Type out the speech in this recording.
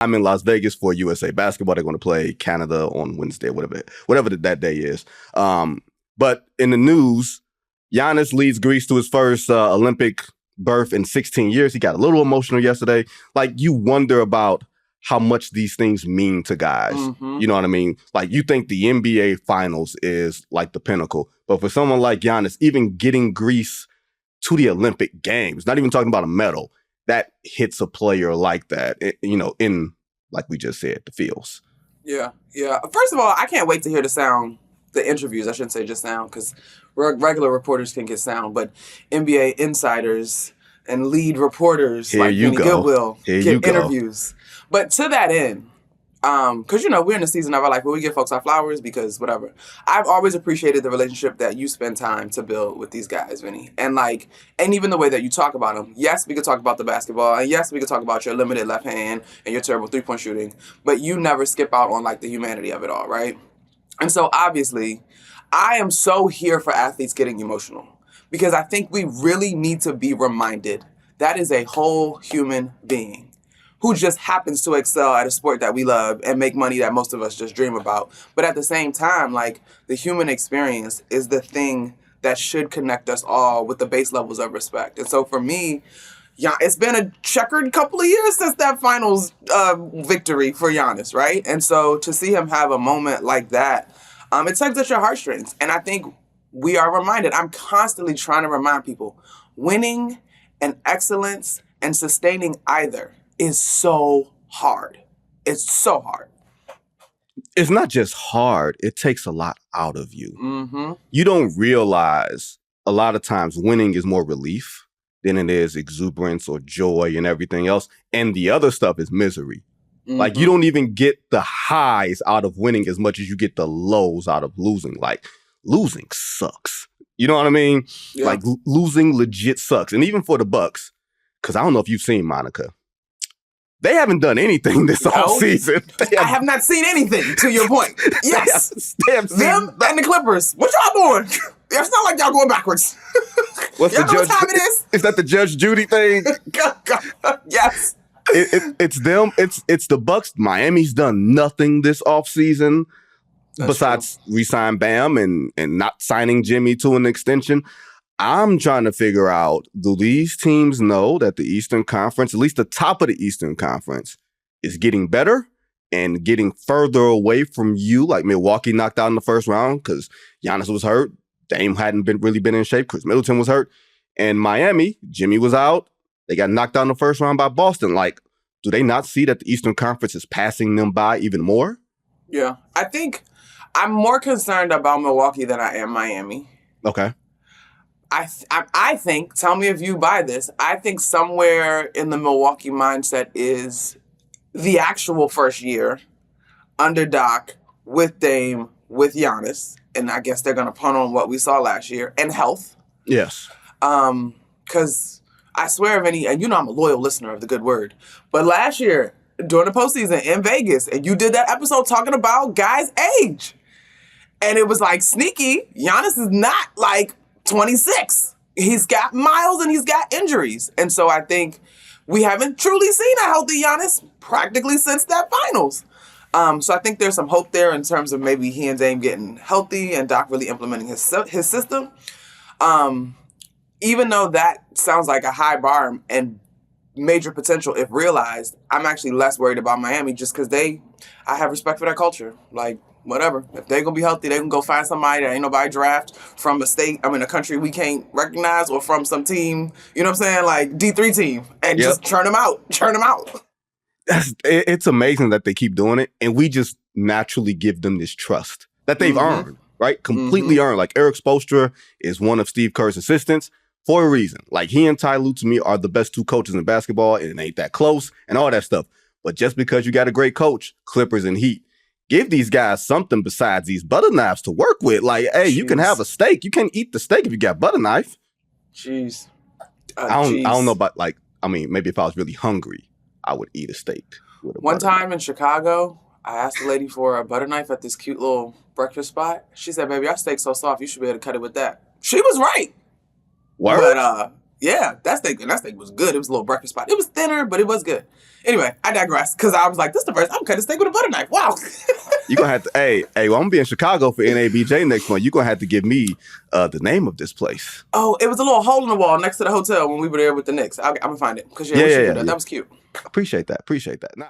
I'm in Las Vegas for USA basketball. They're going to play Canada on Wednesday, whatever that day is. But in the news, Giannis leads Greece to his first Olympic berth in 16 years. He got a little emotional yesterday. Like, you wonder about how much these things mean to guys. Mm-hmm. You know what I mean? Like, you think the NBA Finals is like the pinnacle. But for someone like Giannis, even getting Greece to the Olympic Games, not even talking about a medal, that hits a player like that, in, like we just said, the feels. Yeah. First of all, I can't wait to hear the interviews. I shouldn't say just sound, because regular reporters can get sound, but NBA insiders and lead reporters like Vincent Goodwill get interviews. But to that end, because, we're in the season of our life where we give folks our flowers because whatever. I've always appreciated the relationship that you spend time to build with these guys, Vinny. And even the way that you talk about them. Yes, we could talk about the basketball. And yes, we could talk about your limited left hand and your terrible three-point shooting. But you never skip out on, the humanity of it all, right? And so, obviously, I am so here for athletes getting emotional. Because I think we really need to be reminded that is a whole human being who just happens to excel at a sport that we love and make money that most of us just dream about. But at the same time, the human experience is the thing that should connect us all with the base levels of respect. And so for me, it's been a checkered couple of years since that finals victory for Giannis, right? And so to see him have a moment like that, it tugs at your heartstrings. And I think we are reminded, I'm constantly trying to remind people, winning and excellence and sustaining either is so hard. It's so hard. It's not just hard. It takes a lot out of you. Mm-hmm. You don't realize a lot of times winning is more relief than it is exuberance or joy and everything else. And the other stuff is misery. Mm-hmm. You don't even get the highs out of winning as much as you get the lows out of losing. Losing sucks. You know what I mean? Yeah. Losing legit sucks. And even for the Bucks, because I don't know if you've seen Monica, they haven't done anything this offseason. I have not seen anything, to your point. Yes. Them and the Clippers. What y'all doing? It's not like y'all going backwards. What's y'all the know what time it is? Is that the Judge Judy thing? Yes. It's them. It's the Bucks. Miami's done nothing this offseason besides re-sign Bam and not signing Jimmy to an extension. I'm trying to figure out, do these teams know that the Eastern Conference, at least the top of the Eastern Conference, is getting better and getting further away from you? Like Milwaukee knocked out in the first round because Giannis was hurt. Dame hadn't really been in shape. Chris Middleton was hurt. And Miami, Jimmy was out. They got knocked out in the first round by Boston. Do they not see that the Eastern Conference is passing them by even more? Yeah. I think I'm more concerned about Milwaukee than I am Miami. Okay. I think, tell me if you buy this, I think somewhere in the Milwaukee mindset is the actual first year under Doc with Dame, with Giannis, and I guess they're going to punt on what we saw last year, and health. Yes. Because I swear, and I'm a loyal listener of the good word, but last year during the postseason in Vegas, and you did that episode talking about guys' age, and it was sneaky, Giannis is not 26. He's got miles and he's got injuries. And so I think we haven't truly seen a healthy Giannis practically since that finals. So I think there's some hope there in terms of maybe he and Dame getting healthy and Doc really implementing his system. Even though that sounds like a high bar and major potential if realized, I'm actually less worried about Miami just because I have respect for their culture. Whatever. If they're going to be healthy, they can go find somebody that ain't nobody draft from a country we can't recognize or from some team, you know what I'm saying? D3 team. And just churn them out. It's amazing that they keep doing it. And we just naturally give them this trust that they've earned, right? Completely earned. Eric Spoelstra is one of Steve Kerr's assistants for a reason. He and Ty Lue, to me, are the best two coaches in basketball, and it ain't that close and all that stuff. But just because you got a great coach, Clippers and Heat, give these guys something besides these butter knives to work with. Jeez. You can have a steak. You can't eat the steak if you got butter knife. Jeez. I don't know about maybe if I was really hungry, I would eat a steak. One time in Chicago, I asked the lady for a butter knife at this cute little breakfast spot. She said, "Baby, our steak's so soft, you should be able to cut it with that." She was right. Word? But Yeah, that steak was good. It was a little breakfast spot. It was thinner, but it was good. Anyway, I digress because I was like, this is the first I'm cutting steak with a butter knife. Wow. You're going to have to, well, I'm going to be in Chicago for NABJ next month. You're going to have to give me the name of this place. Oh, it was a little hole in the wall next to the hotel when we were there with the Knicks. I'm going to find it because we should do that. That was cute. Appreciate that. Now,